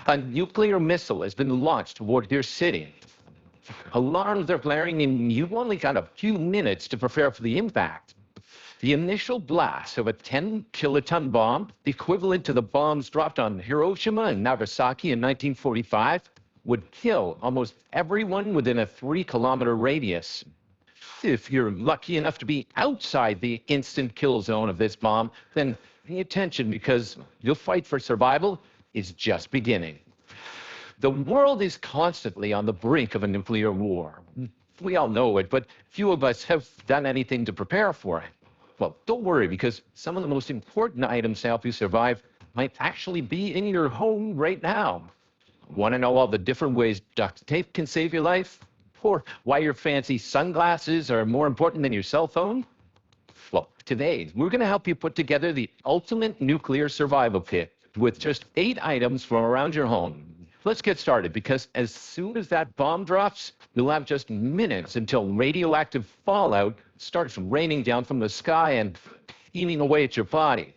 A nuclear missile has been launched toward your city. Alarms are blaring, and you've only got a few minutes to prepare for the impact. The initial blast of a 10-kiloton bomb, the equivalent to the bombs dropped on Hiroshima and Nagasaki in 1945, would kill almost everyone within a 3-kilometer radius. If you're lucky enough to be outside the instant kill zone of this bomb, then pay attention, because your fight for survival is just beginning. The world is constantly on the brink of a nuclear war. We all know it, but few of us have done anything to prepare for it. Well, don't worry, because some of the most important items to help you survive might actually be in your home right now. Want to know all the different ways duct tape can save your life? Or why your fancy sunglasses are more important than your cell phone? Well, today, we're going to help you put together the ultimate nuclear survival kit with just 8 items from around your home. Let's get started, because as soon as that bomb drops, you'll have just minutes until radioactive fallout starts raining down from the sky and eating away at your body.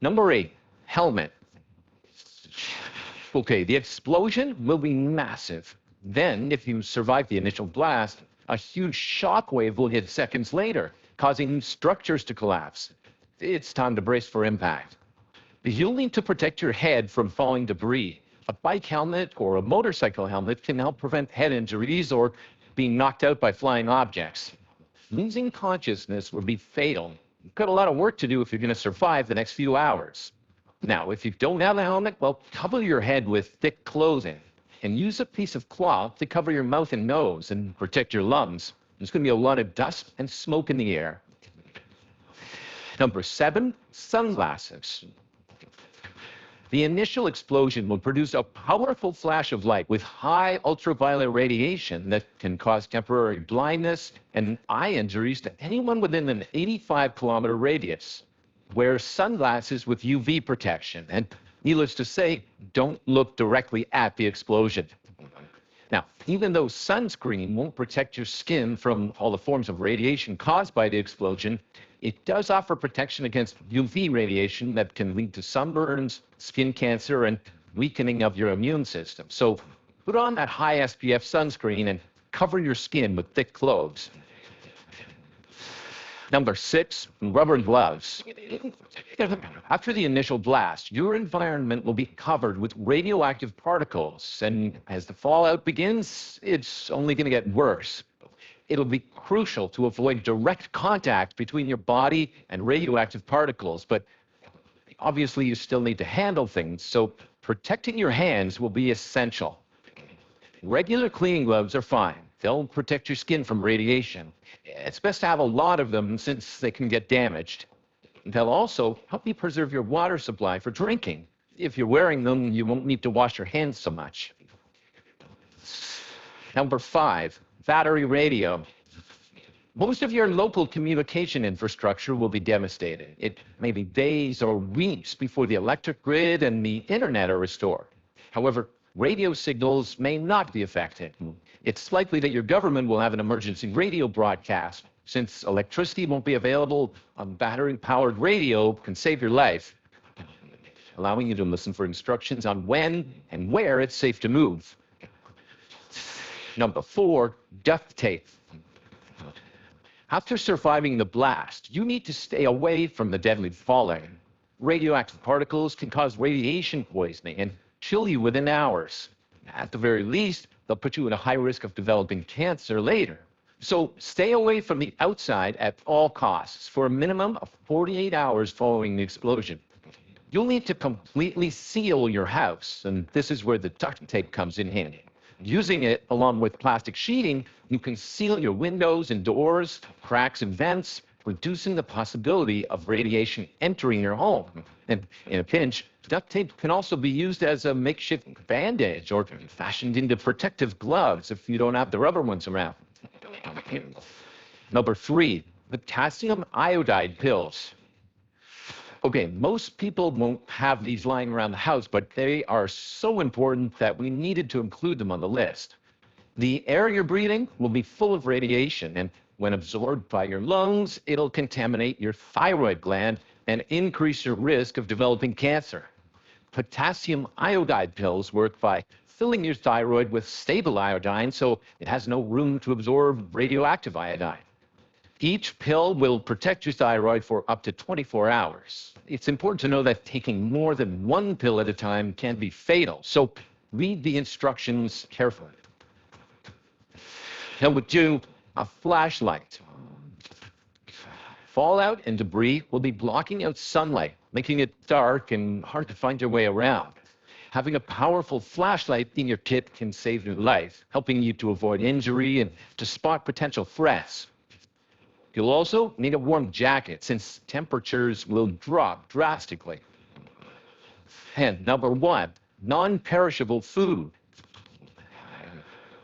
Number 8, helmet. Okay, the explosion will be massive. Then, if you survive the initial blast, a huge shockwave will hit seconds later, causing structures to collapse. It's time to brace for impact. You'll need to protect your head from falling debris. A bike helmet or a motorcycle helmet can help prevent head injuries or being knocked out by flying objects. Losing consciousness would be fatal. You've got a lot of work to do if you're going to survive the next few hours. Now, if you don't have a helmet, well, cover your head with thick clothing and use a piece of cloth to cover your mouth and nose and protect your lungs. There's going to be a lot of dust and smoke in the air. Number 7, sunglasses. The initial explosion will produce a powerful flash of light with high ultraviolet radiation that can cause temporary blindness and eye injuries to anyone within an 85-kilometer radius. Wear sunglasses with UV protection, and needless to say, don't look directly at the explosion. Now, even though sunscreen won't protect your skin from all the forms of radiation caused by the explosion, it does offer protection against UV radiation that can lead to sunburns, skin cancer, and weakening of your immune system. So put on that high SPF sunscreen and cover your skin with thick clothes. Number 6, rubber gloves. After the initial blast, your environment will be covered with radioactive particles, and as the fallout begins, it's only going to get worse. It'll be crucial to avoid direct contact between your body and radioactive particles, but obviously you still need to handle things, so protecting your hands will be essential. Regular cleaning gloves are fine. They'll protect your skin from radiation. It's best to have a lot of them since they can get damaged. They'll also help you preserve your water supply for drinking. If you're wearing them, you won't need to wash your hands so much. Number 5, battery radio. Most of your local communication infrastructure will be devastated. It may be days or weeks before the electric grid and the internet are restored. However, radio signals may not be affected. It's likely that your government will have an emergency radio broadcast. Since electricity won't be available, a battery-powered radio can save your life, allowing you to listen for instructions on when and where it's safe to move. Number 4, duct tape. After surviving the blast, you need to stay away from the deadly fallout. Radioactive particles can cause radiation poisoning and kill you within hours. At the very least, they'll put you at a high risk of developing cancer later. So stay away from the outside at all costs for a minimum of 48 hours following the explosion. You'll need to completely seal your house, and this is where the duct tape comes in handy. Using it along with plastic sheeting, you can seal your windows and doors, cracks and vents, reducing the possibility of radiation entering your home. And in a pinch, duct tape can also be used as a makeshift bandage or fashioned into protective gloves if you don't have the rubber ones around. Number 3, potassium iodide pills. Okay, most people won't have these lying around the house, but they are so important that we needed to include them on the list. The air you're breathing will be full of radiation, and when absorbed by your lungs, it'll contaminate your thyroid gland and increase your risk of developing cancer. Potassium iodide pills work by filling your thyroid with stable iodine so it has no room to absorb radioactive iodine. Each pill will protect your thyroid for up to 24 hours. It's important to know that taking more than one pill at a time can be fatal, so read the instructions carefully. Number 2, a flashlight. Fallout and debris will be blocking out sunlight, making it dark and hard to find your way around. Having a powerful flashlight in your kit can save your life, helping you to avoid injury and to spot potential threats. You'll also need a warm jacket since temperatures will drop drastically. And number 1, non-perishable food.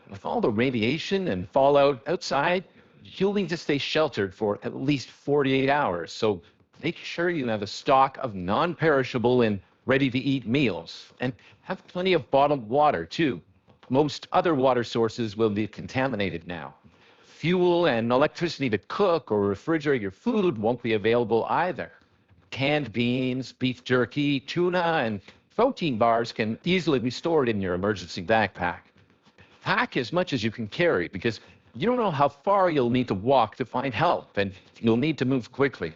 With all the radiation and fallout outside, you'll need to stay sheltered for at least 48 hours. So make sure you have a stock of non-perishable and ready-to-eat meals. And have plenty of bottled water, too. Most other water sources will be contaminated now. Fuel and electricity to cook or refrigerate your food won't be available either. Canned beans, beef jerky, tuna, and protein bars can easily be stored in your emergency backpack. Pack as much as you can carry because you don't know how far you'll need to walk to find help, and you'll need to move quickly.